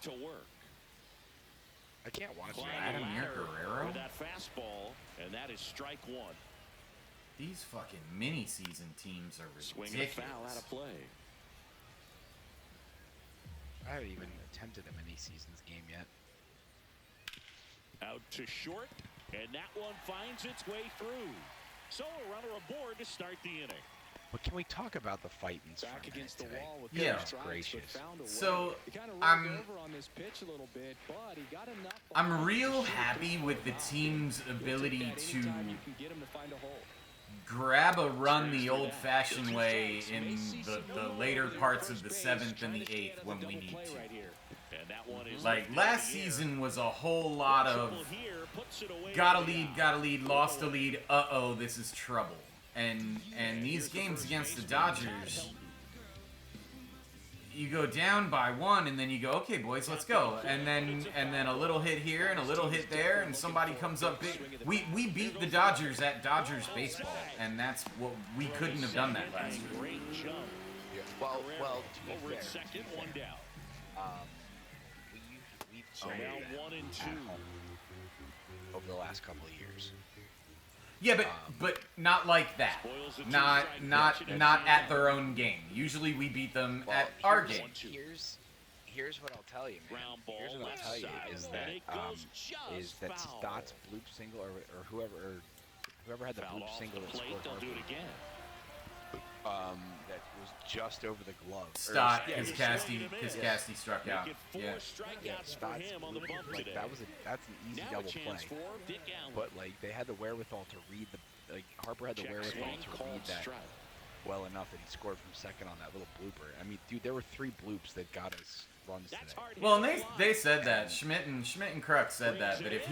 to work. I can't watch it. Vladimir Guerrero? With that fastball, and that is strike one. These fucking mini-season teams are ridiculous. Swing and a foul out of play. I haven't even attempted a mini-seasons game yet. Out to short, and that one finds its way through. So a runner aboard to start the inning. But can we talk about the fight in Back against the today? wall with Goodness gracious. So, I'm I'm real happy with the team's ability to grab a run the old-fashioned way in the later parts of the 7th and the 8th when we need to. Like, last season was a whole lot of got a lead, lost a lead, uh-oh, this is trouble. And these games against the Dodgers, you go down by one, and then you go, okay, boys, let's go. And then a little hit here and a little hit there, and somebody comes up big. We beat the Dodgers at Dodgers baseball, and that's what we couldn't have done that last year. Yeah. Well, to be fair, Second, one down. we've So now 1 and 2 over the last couple of years. Yeah, but not like that. Not at their own game. Usually we beat them at our game. Here's what I'll tell you, man. Here's what I'll tell you is that Stott's bloop single or whoever had the bloop single that scored that was just over the glove. Stott, his Casty struck out. Yeah. Stott's bloop, that's an easy double play. But like they had the wherewithal to read Harper had the wherewithal to read that well enough that he scored from second on that little blooper. I mean, dude, there were 3 bloops that got us runs today. Well, and they said that Schmidt and Kruk said that if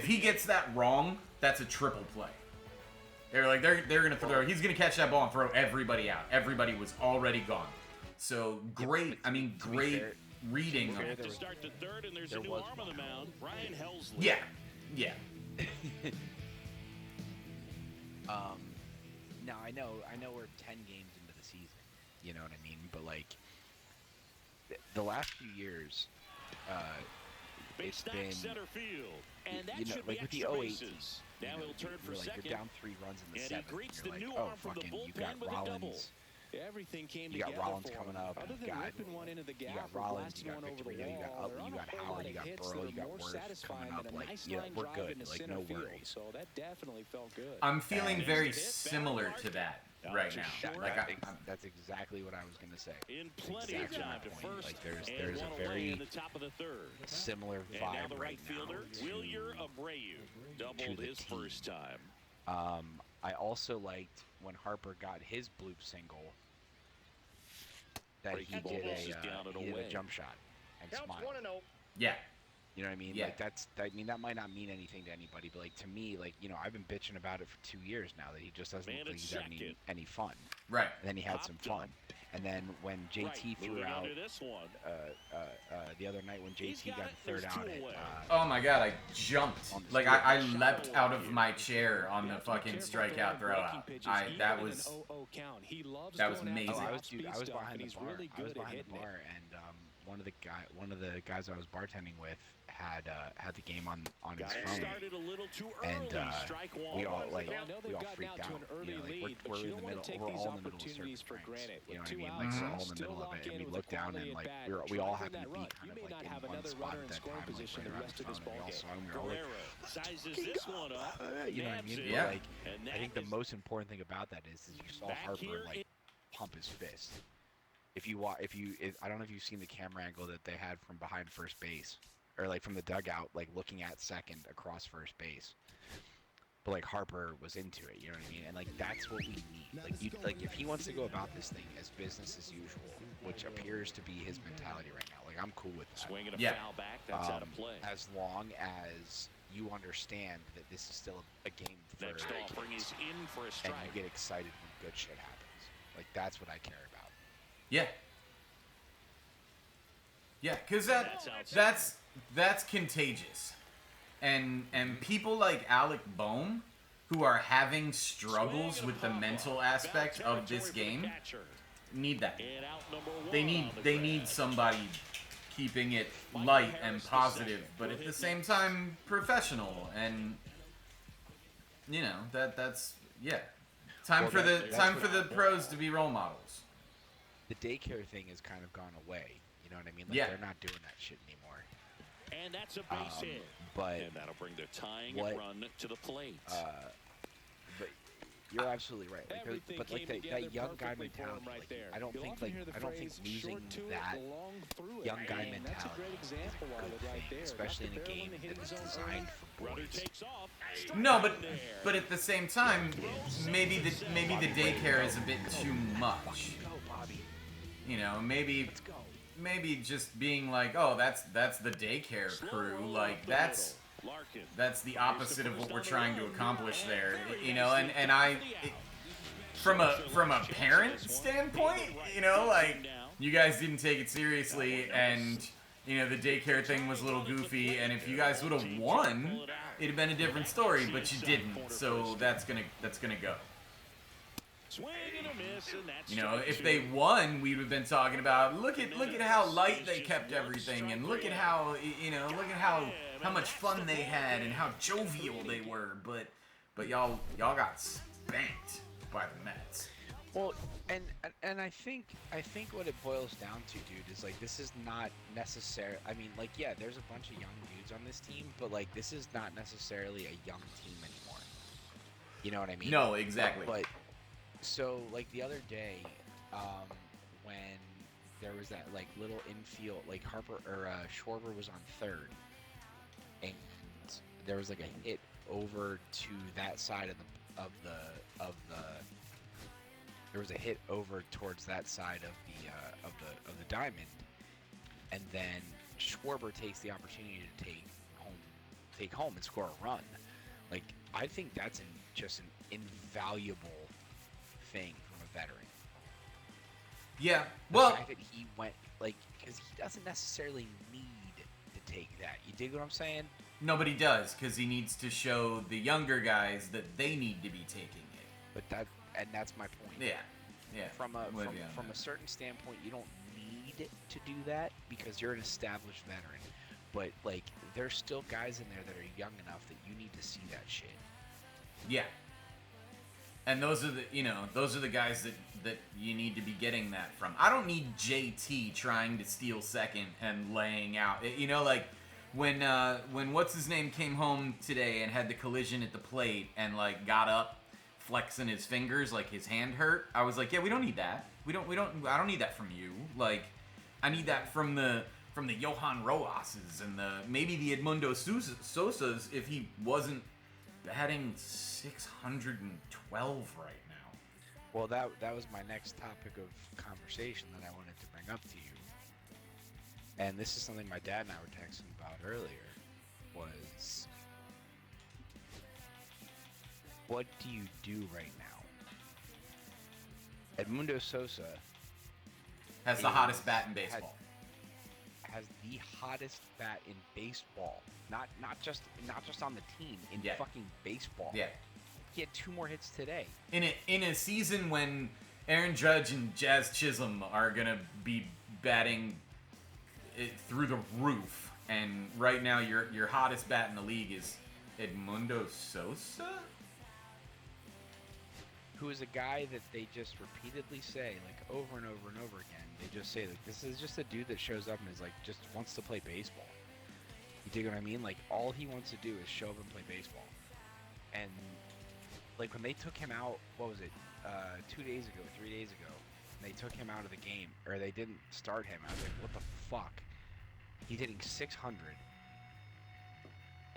he gets that wrong, that's a triple play. They're like they're gonna throw. He's gonna catch that ball and throw everybody out. Everybody was already gone. So great. I mean, great reading. To start the third, and there's a new arm on the mound. Ryan Helsley. Yeah. Now I know we're 10 games into the season. You know what I mean? But like the last few years, it's been center field, and that you know, should like be with the extra 08 bases. team, Now he'll turn for second. You're down 3 runs in the And he 7th. greets You're the like, new oh arm from the fucking, you bullpen got with a double. Rollins. Everything came You got together Rollins for coming him. up. Other You than got ripping one into the gap, Rollins. You blasting got one over the Victorino. You wall, got there you aren't got a whole lot Howard. of You got hits Burrow. that You got are more Worth satisfying coming up. than a Like, nice yeah, line we're drive good. into Like, center no field. worries. So that definitely felt good. I'm feeling very similar to that right now. Like That's exactly what I was gonna say. In plenty Exactly of time my to point. first, Like there's and a one away very in the top of the third. similar And now vibe the right right fielder, now Wilyer Abreu, doubled the his team. first time. I also liked when Harper got his bloop single that he did a jump shot and smiled. yeah. You know what I mean? Yeah. Like that might not mean anything to anybody, but like to me, like, you know, I've been bitching about it for 2 years now that he just doesn't Man look like at he's having second. any fun. Right. And then he had some fun. And then when JT threw Moving on out to this one. the other night when JT got the third out, Oh my god, I jumped. Like I leapt out of my chair on the fucking strikeout throw out. That was amazing. I was behind the bar. And one of the guys I was bartending with had the game on his phone, and we all freaked out. You know, like we're in the middle, we're all in the middle of serving drinks. You know what I mean? Like we're all in the middle of it, and we look down and like we all happen to be kind of like in one spot at that time, like right around the phone, and we all saw him. We were all like, you know what I mean? Yeah. Like I think the most important thing about that is you saw Harper like pump his fist. I don't know if you've seen the camera angle that they had from behind first base, or like from the dugout, like looking at second across first base. But like Harper was into it, you know what I mean? And like that's what we need. Like if he wants to go about this thing as business as usual, which appears to be his mentality right now, like I'm cool with that. Swinging a foul back, that's out of play. As long as you understand that this is still a game for Next offering is in for a strike. and you get excited when good shit happens. Like that's what I care about. Yeah. Yeah, because that's contagious. And people like Alec Boehm, who are having struggles with the mental aspect of this game, need that. They need somebody keeping it light and positive, but at the same time professional, and you know that's time for the pros to be role models. The daycare thing has kind of gone away. You know what I mean? Like, Yeah. they're not doing that shit anymore. And that's a base hit. But And that'll bring the tying run to the plate. But you're absolutely right. Like, Everything but like came that young guy perfectly for him mentality, right like, there. I don't You'll think often hear the phrase, losing "Short to it, that long through it." young guy And that's a mentality great example is a of good it right thing, there. especially in Got a the game barrel in the that is hit zone designed early. for Runner boys. takes off. No, but at the same time, maybe the daycare is a bit too much. Go, Bobby. You know, maybe Let's go. just being like, oh, that's the daycare crew, like that's the opposite of what we're trying to accomplish there, you know. And from a parent standpoint, you know, like, you guys didn't take it seriously, and you know the daycare thing was a little goofy, and if you guys would have won, it'd have been a different story, but you didn't, so that's gonna go. You know, if they won, we would have been talking about look at how light they kept everything, and look at how, you know, look at how much fun they had and how jovial they were. But y'all got spanked by the Mets. Well, and I think what it boils down to, dude, is like, this is not necessary. I mean, like, yeah, there's a bunch of young dudes on this team, but like, this is not necessarily a young team anymore. You know what I mean? No, exactly. But so, like, the other day, when there was that like little infield, like Harper or Schwarber was on third, and there was like a hit over to that side of the there was a hit over towards that side of the diamond, and then Schwarber takes the opportunity to take home and score a run. Like, I think that's just an invaluable thing from a veteran. Yeah, The well, fact that he went, like, because he doesn't necessarily need to take that. You dig what I'm saying? nobody does, because he needs to show the younger guys that they need to be taking it. But that's my point. Yeah. From with you on a that. certain standpoint, you don't need to do that because you're an established veteran. But like, there's still guys in there that are young enough that you need to see that shit. Yeah. And those are the guys that you need to be getting that from. I don't need JT trying to steal second and laying out. You know, like when what's his name came home today and had the collision at the plate and like got up flexing his fingers like his hand hurt. I was like, yeah, we don't need that. I don't need that from you. Like, I need that from the Johan Roases and maybe the Edmundo Sosas if he wasn't batting 612 right now. Well, that was my next topic of conversation that I wanted to bring up to you. And this is something my dad and I were texting about earlier, was what do you do right now? Edmundo Sosa Has the hottest bat in baseball. has the hottest bat in baseball. Not just on the team, in fucking baseball. Yeah. He had 2 more hits today. In a season when Aaron Judge and Jazz Chisholm are gonna be batting it through the roof, and right now your hottest bat in the league is Edmundo Sosa. Who is a guy that they just repeatedly say, like, over and over and over again. They just say, like, this is just a dude that shows up and is like, just wants to play baseball. You dig what I mean? Like, all he wants to do is show up and play baseball. And like, when they took him out, what was it, 3 days ago, and they took him out of the game, or they didn't start him, I was like, what the fuck? He's hitting 600,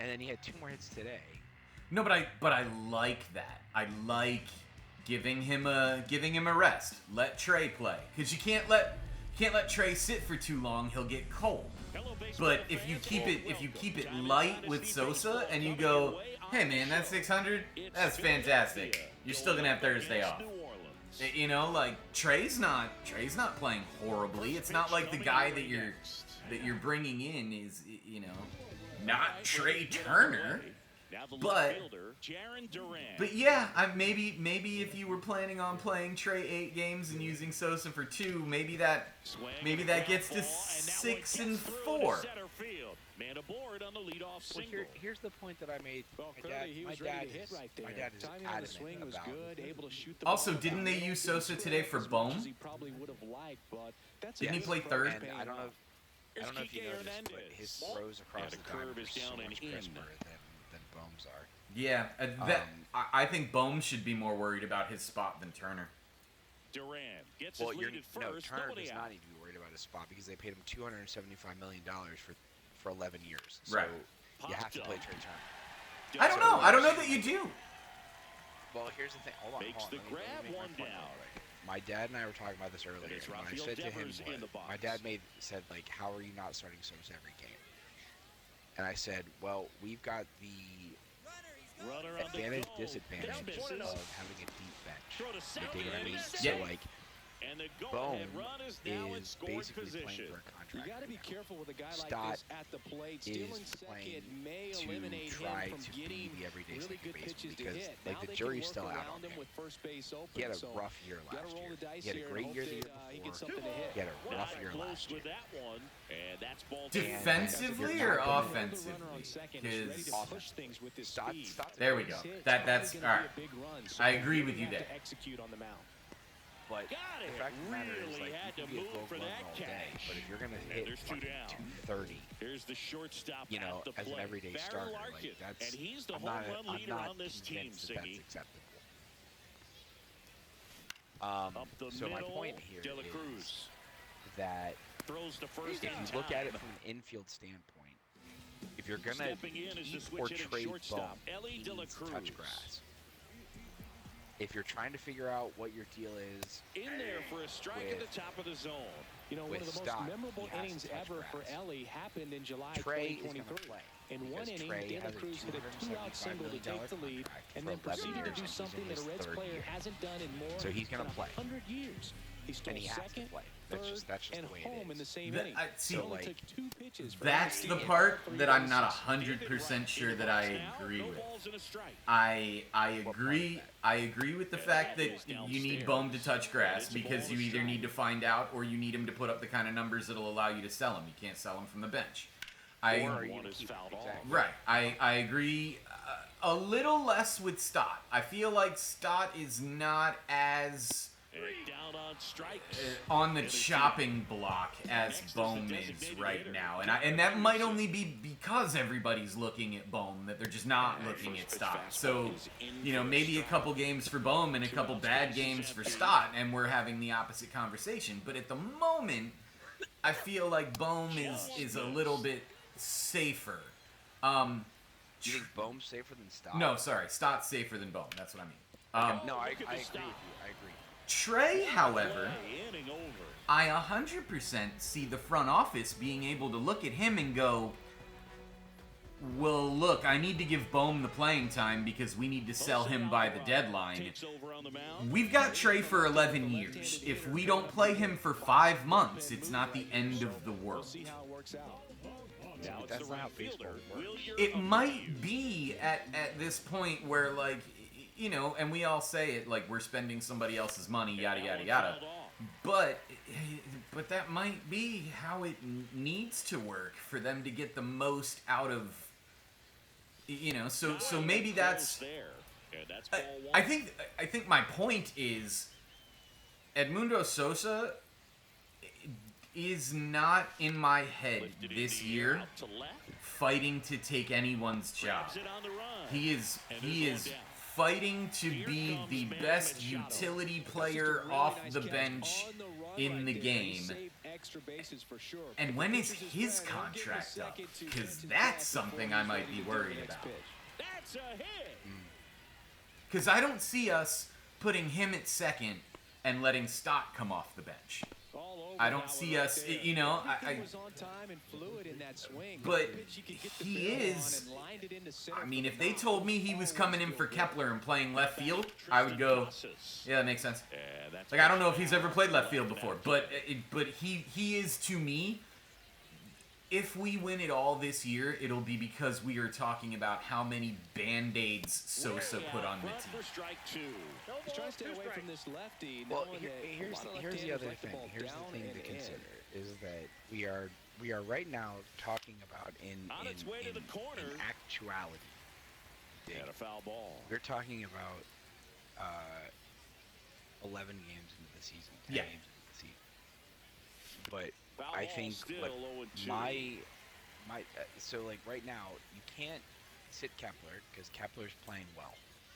and then he had 2 more hits today. No, but I like that. I like giving him a rest. Let Trey play, because you can't let Trey sit for too long. He'll get cold. But if you keep it light with Sosa and you go, hey man, that's 600, that's fantastic. You're still gonna have Thursday off. You know, like Trey's not playing horribly. It's not like the guy that you're bringing in is, you know, not Trey Turner. But yeah, maybe if you were planning on playing Trey 8 games and using Sosa for 2, maybe that gets to 6 and 4. Man aboard on the leadoff single. Here's the point that I made. Well, My clearly dad, he my was dad ready to hit is, right there. my dad is Timing on the adamant swing was about. good, able to shoot the Also, ball didn't down. they use Sosa today for As much as Bohm? he probably would have liked, but that's Didn't he a play good third? approach And paying I don't know. off. I don't know if you Here's noticed, but Hernandez. his throws across the the curve diamond is are so down and much in. crisper than Bohm's are. Yeah, I think Bohm should be more worried about his spot than Turner. Duran gets Well, his lead at first. Turner Nobody does out. not need to be worried about his spot because they paid him $275 million for 11 years. So Right. you have to play Trey Turner. I don't know. I don't know that you do. Well, here's the thing. Hold on. Makes Let the me grab, make my one point real down. quick. My dad and I were talking about this earlier. it's And what I Rafael said to him Devers in the was, box. my dad said, like, how are you not starting Sosa every game? And I said, well, we've got the Runner on the advantage go. disadvantage That misses. of having a deep bench. Throw to You second, dig what I and mean? he's Yeah. So like, And the Bohm go-ahead run is now in is scoring basically position. playing for a You contract. got to be right now. careful with a guy like Stott this at the plate. is Stealing playing second may to eliminate try him from to be getting the everyday really second good baseman pitches to because, hit. like, Now the they jury's can still work out on around him him. with first base open. He had a so rough year gotta last roll year. the dice He had a here and great hope year the year that, he gets before. something to hit. He had a rough Not year close last year. with that one, and that's ball Defensively you're or not gonna- offensively? Runner on second is ready to Because push things with his Stott- speed. Stott's a there we great go. hitter. That's Probably all gonna right. be a big run, so I agree with he's you gonna there. have to execute on the mound. But Got the it. fact of the matter is, Really like, you had can to be a move gold for glove that all day, catch. but if you're gonna And hit there's two fucking down. 230, Here's the shortstop you know, at the as an plate. everyday Barry starter, Larkin, like that's and he's the I'm home not, run I'm leader not on this team, convinced that that's Siggy. acceptable. Up the So my middle, point here De La is Cruz that throws to first if in you look at it time. from an infield standpoint, if you're gonna Stepping in is the keep switch or hitting trade shortstop, Bohm, Ellie he De La needs to touch Cruz. grass. If you're trying to figure out what your deal is, In there for a strike at the top of the zone. You know, one with of the Stott, most memorable he has innings to touch ever for grass. Ellie happened in July Trey is 2023. gonna play. In one because inning, Trey De La has a Cruz hit a two-out $275 single to million take the lead, contract and for then 11 proceeded to years, do and he's something in that a his Reds third player year. hasn't done in more So he's gonna than play. 100 years. He stole And he has to second, play. third, That's just and the way it home in is. the same The- inning. I- see, It only like, took 2 pitches for That's him the to part steal that I'm not bases. 100% sure that I agree No with. balls and a strike. I What agree. part of I agree with the fact that you need Bohm to touch grass because you either need to find out or you need him to put up the kind of numbers that'll allow you to sell him. You can't sell him from the bench. Or are you One gonna is keep him? fouled off. Exactly. Right. I agree a little less with Stott. I feel like Stott is not as And down on strikes. on the chopping block as Bohm is right now, and that might only be because everybody's looking at Bohm, that they're just not looking at Stott. So, you know, maybe a couple games for Bohm and a couple bad games for Stott, and we're having the opposite conversation. But at the moment, I feel like Bohm is a little bit safer. Do you think Bohm's safer than Stott? No, sorry, Stott's safer than Bohm. That's what I mean. No, I Look at agree the with stop. you. I agree. Trey, however, Inning over. I 100% see the front office being able to look at him and go, well, look, I need to give Bohm the playing time because we need to sell him by the deadline. Takes over on the mound. We've got Trey for 11 years. If we don't play him for 5 months, it's not the end of the world. See how it works out. Now it's That's the not how right fielder. baseball works. Will It might be at this point where, like, you know, and we all say it, like, we're spending somebody else's money, yada, yada, yada. But that might be how it needs to work for them to get the most out of, you know, so maybe that's... there. And that's ball one. I think my point is Edmundo Sosa is not in my head Lifted in this the year air, out to left. fighting to take anyone's job. Grabs it on the run. He is And he there's is one down. fighting to be comes the Manny best Machado. utility Just a player really off nice the catch bench on the run in right the there. He game. saved extra bases for sure. And But when the is pitcher's his spread, he'll give him a contract up? second to Because catch his that's breath something before I he's might ready be to do the worried next about. pitch. That's a hit. Because I don't see us putting him at second and letting Stott come off the bench. All over I don't that see one right us, there. you know, Everything was on time and fluid in that swing. But The pitch he could get the he barrel on is- and lined it into center I for mean, the if they knock. told me he was coming in for Kepler and playing left field, I would go, yeah, that makes sense. That's Like, I don't know if he's ever played left field before, but he is, to me, if we win it all this year, it'll be because we are talking about how many Band-Aids Sosa put on the team. He's trying to stay away from this lefty. Well, knowing that a here's lot of the left-handers other like the thing. ball Here's down the thing and to in. consider is that we are right now talking about in actuality. And a foul ball. We're talking about 11 games into the season, 10 Yeah. games into the season. But Foul I ball think still what 0-2. my so like right now you can't sit Kepler because Kepler's playing well.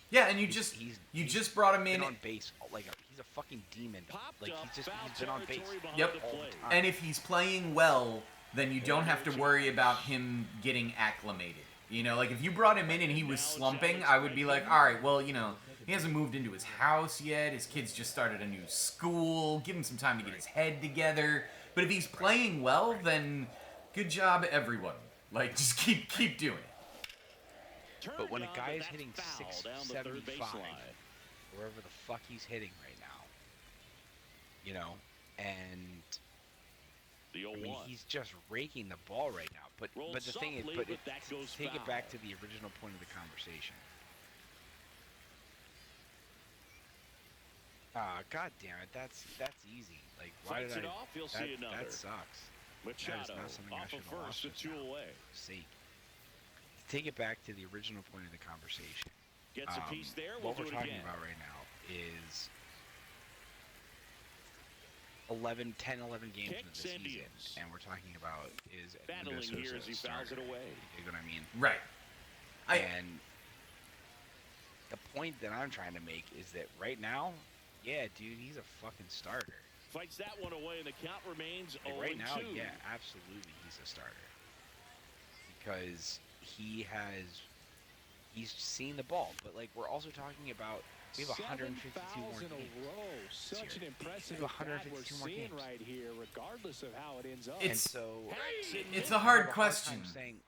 Yeah, and you He's just brought him in. been on base like he's a fucking demon. Like he's been on base. Yep. all the time. And if he's playing well, then you don't have to worry about him getting acclimated. You know, like if you brought him in and he was slumping, I would be like, all right, well, you know, he hasn't moved into his house yet. His kids just started a new school. Give him some time to get his head together. But if he's playing well, then good job, everyone. Like, just keep doing it. But when a guy is hitting 675, wherever the fuck he's hitting right now, you know, and I mean, he's just raking the ball right now. But the thing is, take it back to the original point of the conversation. God damn it, that's easy. Like, why did I? That sucks. That is not something I should have lost just now. Sake. Take it back to the original point of the conversation. Gets a piece there. What we're talking about right now is 11 games into the season, and we're talking about is battling here as he fouls it away. You know what I mean? Right. And the point that I'm trying to make is that right now, yeah, dude, he's a fucking starter. Fights that one away, and the count remains 0-2. Right now, yeah, absolutely, he's a starter because he's seen the ball. But like, we're also talking about we have 152 more games. In a row. Such an impressive we have 152 more seeing games right here, regardless of how it ends up. It's a hard question. Saying,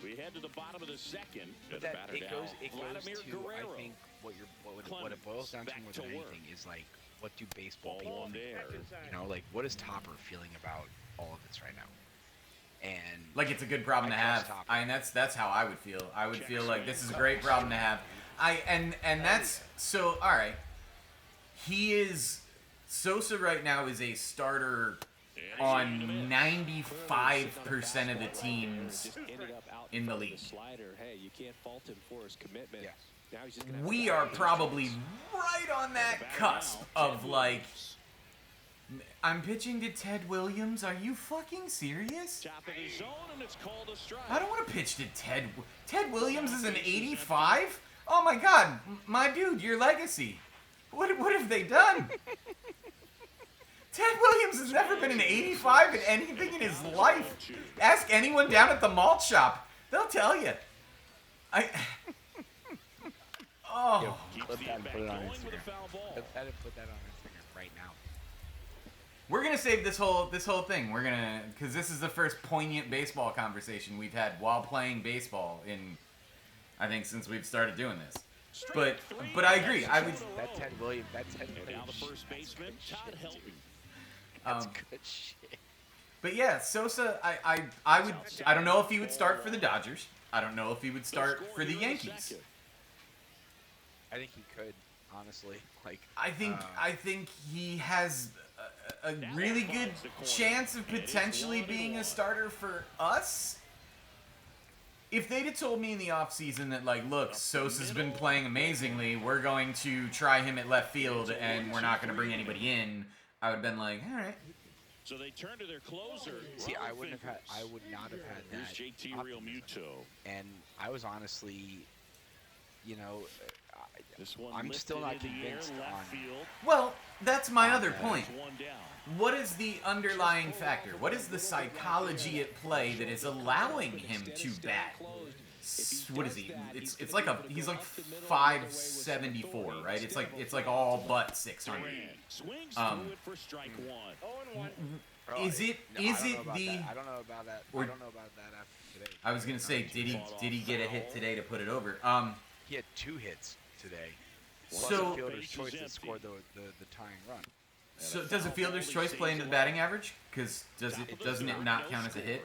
we head to the bottom of the second. but that it goes to I think what it boils down to more than anything is like, what do baseball people think? You know, like, what is Topper feeling about all of this right now? And like, it's a good problem to have. I mean, that's how I would feel. I would feel like this is a great problem to have. And that's so. All right, Sosa right now is a starter on 95% of the teams in the league. Hey, you can't fault him for his commitment. Yeah. Now he's just gonna We are probably right on that cusp of like, I'm pitching to Ted Williams. Are you fucking serious? Top of the zone, and it's called a strike. I don't want to pitch to Ted Williams is an 85? Oh my god, my dude, your legacy. What have they done? Ted Williams has never been an 85 in anything in his life. Ask anyone down at the malt shop. They'll tell you. Oh. clip that and put it on Instagram. Clip that and put that on Instagram right now. We're gonna save this whole thing. We're gonna, because this is the first poignant baseball conversation we've had while playing baseball in, I think, since we've started doing this. But I agree. I would. That Ted Williams. Now the first baseman, Todd Helton. That's good shit. But yeah, Sosa, I would. I don't know if he would start for the Dodgers. I don't know if he would start for the Yankees. I think he could, honestly. Like, I think he has a really good chance of potentially being a starter for us. If they'd have told me in the offseason that, like, look, Sosa's been playing amazingly, we're going to try him at left field and we're not going to bring anybody in, I would have been like, all right. So they turn to their closer. See, I would not have had that. Here's JT Realmuto. And I was honestly, you know, This one I'm still not convinced on. Well, that's my other point. What is the underlying factor? What is the psychology at play that is allowing him to bat? What is he? It's like he's like 574, right? It's like all but 600. Is it the? I don't know about that. I don't know about that after today. I was gonna say, did he get a hit today to put it over? He had 2 hits today. So Fielder's choice that scored the tying run. So does a fielder's choice play into the batting average? Because doesn't it not count as a hit?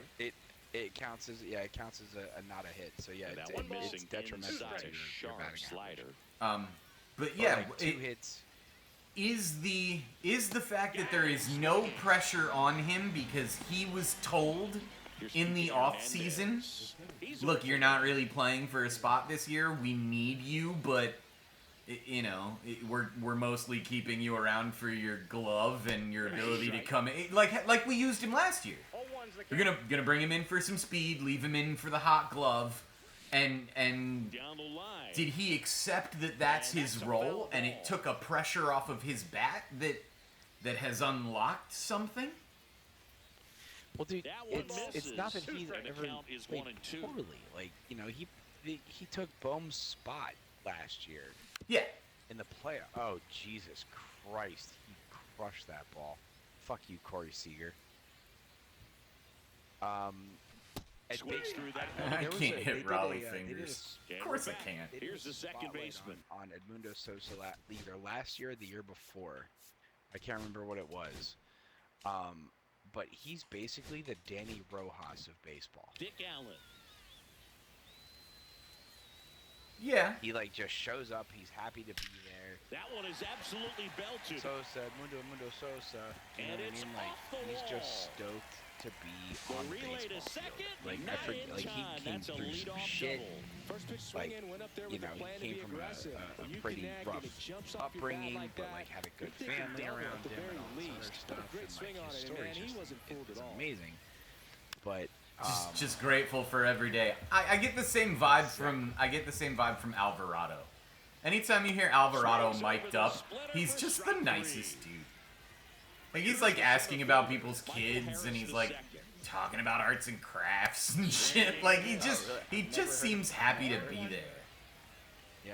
It counts as it counts as a not a hit. So yeah, it's detrimental to your batting average. But yeah, like 2 hits. Is the fact that there is no pressure on him because he was told in the off season, look, you're not really playing for a spot this year. We need you, but you know, we're mostly keeping you around for your glove and your ability to come in, like we used him last year. We're gonna bring him in for some speed, leave him in for the hot glove, and did he accept that that's his role, and it took a pressure off of his bat that has unlocked something? Well, dude, it's not that he's ever played poorly. Like, you know, he took Bohm's spot last year. Yeah. In the playoff. Oh, Jesus Christ. He crushed that ball. Fuck you, Corey Seager. I can't hit Raleigh fingers. Of course I can. Here's the second baseman. On Edmundo Sosa either last year or the year before. I can't remember what it was. But he's basically the Danny Rojas of baseball. Dick Allen. Yeah. He like just shows up. He's happy to be there. That one is absolutely belted. Sosa, Edmundo Sosa. You know what I mean? Like he's just stoked to be on the baseball field. Like I forget, like he came through some shit. Like, you know, he came from a pretty rough upbringing, but like had a good family around him and all this other stuff. And like his story is amazing. But just grateful for every day. I get the same vibe from Alvarado. Anytime you hear Alvarado mic'd up, he's just the nicest dude. Like he's like asking about people's kids, and he's like talking about arts and crafts and shit. Like he just seems happy to be there. Yeah.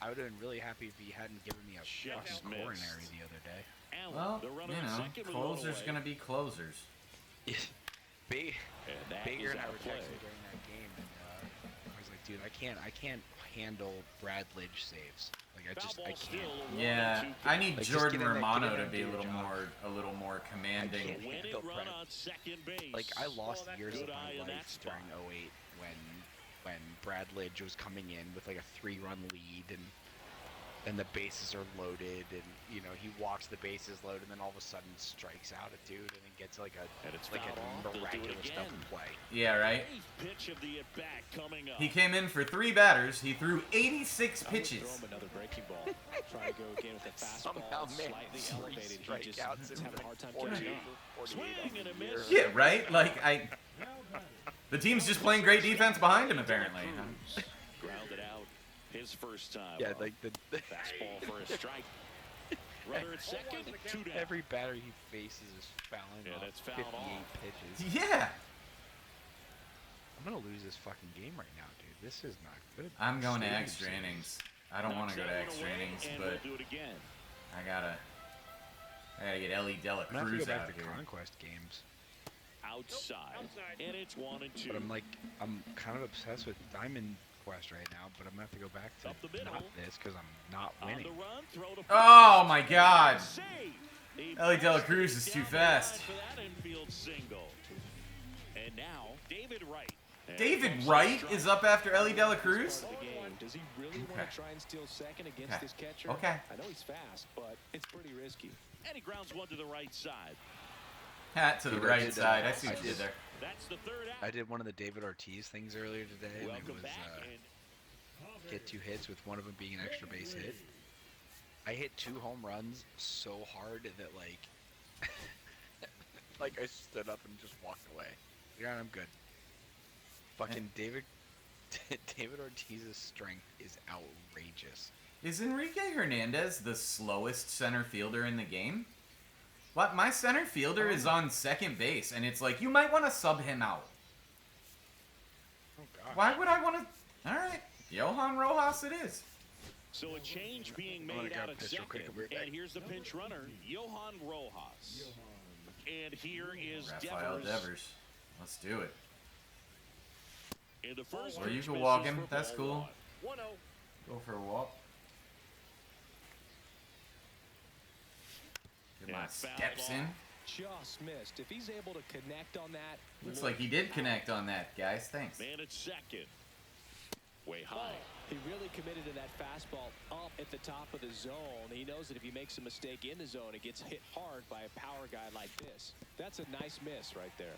I would have been really happy if he hadn't given me a fucking coronary the other day. Well, you know, closers gonna be closers. Baker and I were texting during that game, and I was like, dude, I can't handle Brad Lidge saves. Like I can't. Yeah, I need like, Jordan Romano to be a little more commanding. Like I lost years of my life during 08 when Brad Lidge was coming in with like a 3-run lead and the bases are loaded, and you know he walks the bases loaded, and then all of a sudden strikes out a dude, and then gets like a miraculous double play. Yeah, right. He came in for 3 batters. He threw 86 pitches. Another breaking ball. Try to go again with a fastball, slightly elevated. He just have a hard time catching up. Yeah, right. Like the team's just playing great defense behind him, apparently. Grounded out. His first time. Yeah, like the fastball for a strike. Runner at second, 2 down. Every batter he faces is fouling off that's 58 pitches. Yeah. I'm gonna lose this fucking game right now, dude. This is not good. I'm going to extra innings. I don't want to go to extra innings, but I gotta get Ellie Dela Cruz out of here. Conquest games. Outside, and it's 1-2. But I'm kind of obsessed with Diamond Quest right now, but I'm gonna have to go back to not this because I'm not winning. Oh my God! Ellie Dela Cruz is too fast. And now David Wright. David Wright is up after Ellie Dela Cruz? Does he really want to try and steal second against this catcher? Okay. I know he's fast, but it's pretty risky. And he grounds one to the right side. Hat to the right side. I see what you did there. That's the third out. I did one of the David Ortiz things earlier today, and it was get 2 hits with one of them being an extra base hit. I hit 2 home runs so hard that like I stood up and just walked away. Yeah, I'm good. Fucking David Ortiz's strength is outrageous. Is Enrique Hernandez the slowest center fielder in the game? What? My center fielder is on second base, and it's like, you might want to sub him out. Oh, God. Why would I want to? All right. Johan Rojas it is. So a change being made out at second, and here's the pinch runner, Johan Rojas. And here is Rafael Devers. Let's do it. In the first or you can walk him. That's cool. 1-0. Go for a walk. Come on, Stepson. Just missed. If he's able to connect on that. Looks like he did connect on that, guys. Thanks. Man at second. Way high. He really committed to that fastball up at the top of the zone. He knows that if he makes a mistake in the zone, it gets hit hard by a power guy like this. That's a nice miss right there.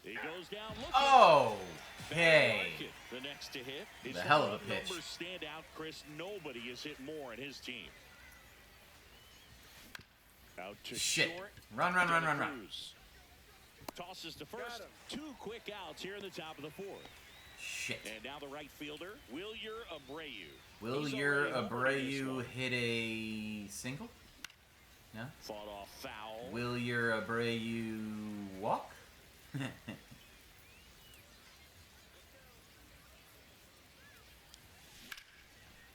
He goes down looking. Oh, hey. The next to hit. The hell of a pitch. Numbers stand out, Chris. Nobody has hit more in his team. Out to Shit. short. Run. Tosses to first. 2 quick outs here in the top of the 4th. Shit. And now the right fielder, Wilyer Abreu. Wilyer Abreu hit a single? No? Fought off foul. Wilyer Abreu walk?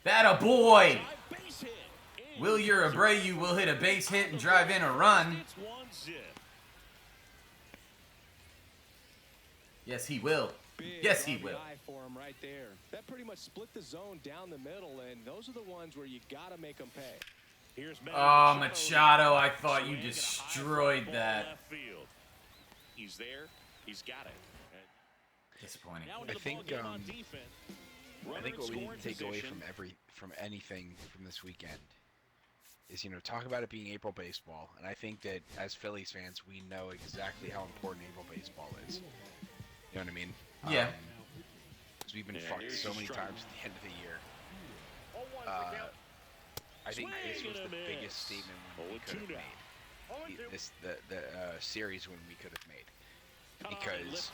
That a boy! Wilyer Abreu will hit a base hit and drive in a run. Yes, he will. Yes, he will. For him right there. That pretty much split the zone down the middle, and those are the ones where you gotta make them pay. Oh, Machado, I thought you destroyed that. He's there. He's got it. Disappointing. I think what we need to take away from anything from this weekend is, talk about it being April baseball, and I think that as Phillies fans, we know exactly how important April baseball is. You know what I mean? Yeah. Because we've been fucked so many times at the end of the year. I think this was the biggest statement we could have made. The series when we could have made. Because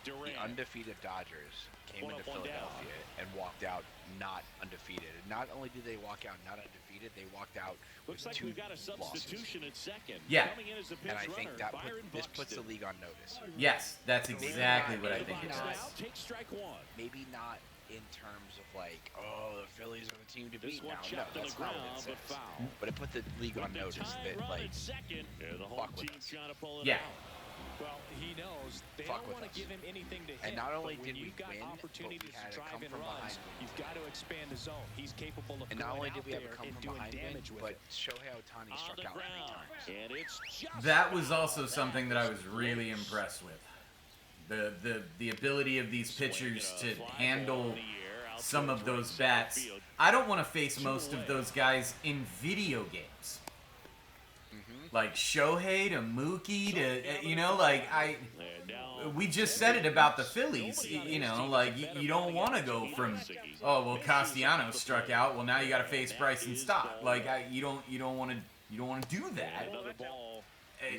the undefeated Dodgers came into Philadelphia and walked out not undefeated. And not only did they walk out not undefeated, they walked out with 2 losses. Yeah. And I think this puts the league on notice. Yes, that's exactly what I think it does. Maybe not in terms of like, oh, the Phillies are the team to beat now. No, that's not what it says. But it put the league on notice that, like, fuck with us. Yeah. Well, he knows they don't want to give him anything to hit. And not only did we got win, but opportunities we had to a drive come in from behind runs, win. you've got to expand the zone. He's capable of And not only going did we have a out come there and from doing behind win, damage with but it. Shohei Ohtani struck out 3 times. That was also something that I was really impressed with. The ability of these pitchers to handle some of those bats. I don't want to face most of those guys in video games. Like Shohei to Mookie to, we just said it about the Phillies, you don't want to go from, oh, well, Castellanos struck out, well, now you got to face Bryson Stott. You don't want to do that.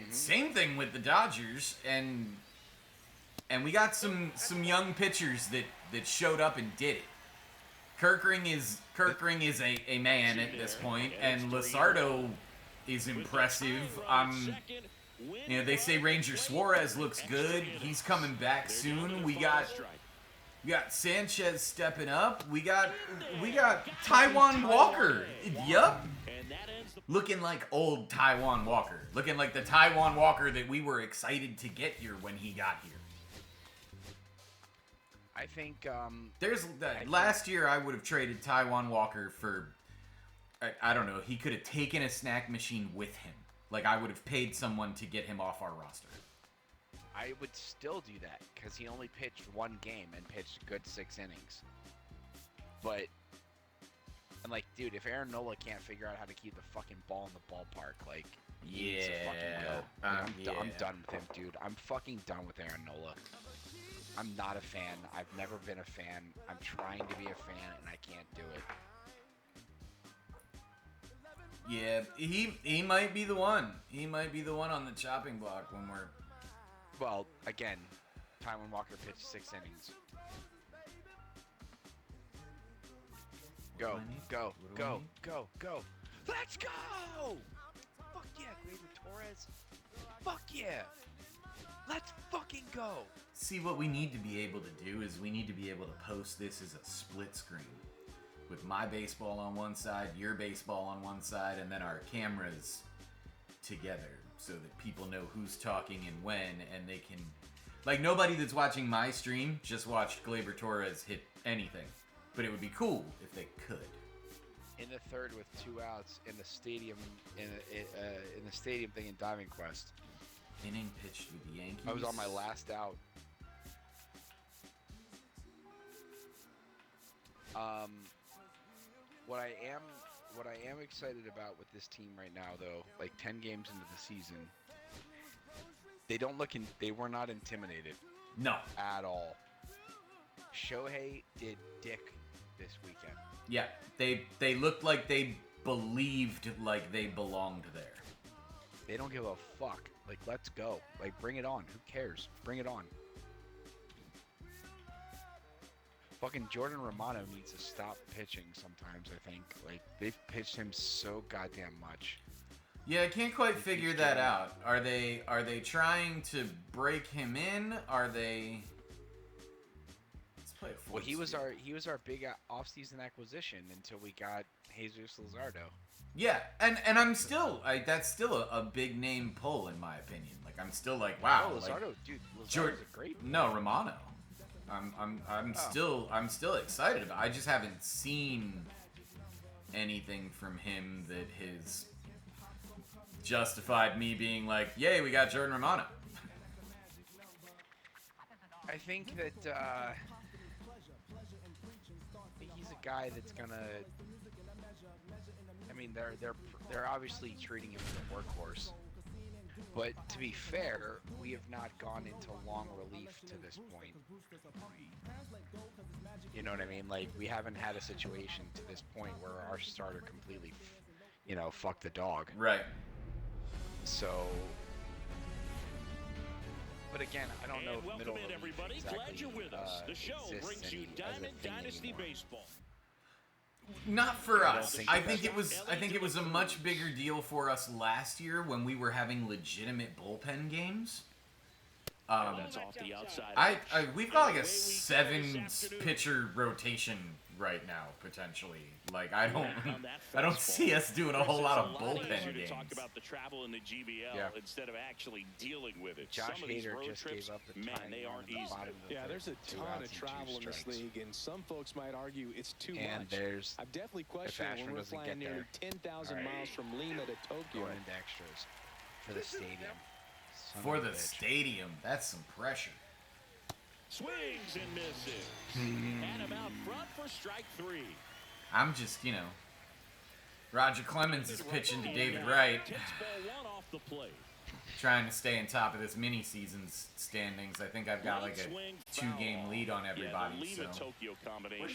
Same thing with the Dodgers, and we got some young pitchers that showed up and did it. Kirkring is a man at this point, and Luzardo is impressive. They say Ranger Suarez looks good. He's coming back soon. We got Sanchez stepping up. We got Taijuan Walker. Yup. Looking like old Taijuan Walker. Looking like the Taijuan Walker that we were excited to get here when he got here. I think last year I would have traded Taijuan Walker for, I don't know, he could have taken a snack machine with him. I would have paid someone to get him off our roster. I would still do that because he only pitched 1 game and pitched a good 6 innings. But I'm like, dude, if Aaron Nola can't figure out how to keep the fucking ball in the ballpark, he needs to fucking go. I'm done with him, dude. I'm fucking done with Aaron Nola. I'm not a fan. I've never been a fan. I'm trying to be a fan, and I can't do it. Yeah, he might be the one. He might be the one on the chopping block when we're... Well, again, Taijuan Walker pitched 6 innings. Go. Let's go! Fuck yeah, Gleyber Torres. Fuck yeah. Let's fucking go. See, what we need to be able to do is we need to be able to post this as a split screen. With my baseball on one side, your baseball on one side, and then our cameras together so that people know who's talking and when, and they can Like, nobody that's watching my stream just watched Gleyber Torres hit anything. But it would be cool if they could. In the third with 2 outs in the stadium in the stadium thing in Diamond Quest. Inning pitched with the Yankees. I was on my last out. What I am excited about with this team right now, though, like 10 games into the season, they were not intimidated. No. At all. Shohei did dick this weekend. Yeah, they looked like they believed like they belonged there. They don't give a fuck. Like, let's go. Like, bring it on. Who cares? Bring it on. Fucking Jordan Romano needs to stop pitching sometimes, I think. Like, they've pitched him so goddamn much. Yeah, I can't quite figure that out. Are they trying to break him in? Are they... Let's play it. Well, he was our big off-season acquisition until we got Jesus Luzardo. Yeah, and I'm still that's still a big name pull in my opinion. Like, I'm still like, wow. Oh, Luzardo, like, dude, Luzardo's a great player. No, Romano. I'm still excited about it. I just haven't seen anything from him that has justified me being like, yay, we got Jordan Romano. I think that he's a guy that's gonna. I mean, they're obviously treating him as a workhorse, but to be fair, we have not gone into long relief to this point. You know what I mean? Like, we haven't had a situation to this point where our starter completely, fucked the dog. Right. So, but again, I don't know if middle relief everybody. exactly Glad you're with us. The show brings you Diamond Dynasty Baseball. Not for us. I think it was a much bigger deal for us last year when we were having legitimate bullpen games. That's off the outside. We've got like a 7 pitcher rotation right now potentially. Like, I don't see us doing a whole lot of bullpen games. Talk about the travel in the GBL instead of actually dealing with it. Josh Some of these Hader road just trips, gave up the man, time they aren't on the easy. bottom of the Yeah, there's a two ton outs of and travel 2 in this strikes. league, and some folks might argue it's too And much. there's I've definitely questioned Ashburn when we're doesn't flying get nearly there. 10,000 miles from Lima to Tokyo. going into extras for the stadium. Son For of a the bitch. stadium, that's some pressure. Swings and misses. And him out front for strike 3. I'm just, Roger Clemens is pitching to David Wright, Hits ball 1 off the plate. trying to stay on top of this mini-season's standings. I think I've got like a 2-game lead on everybody. Yeah, the Lima So. Tokyo combination.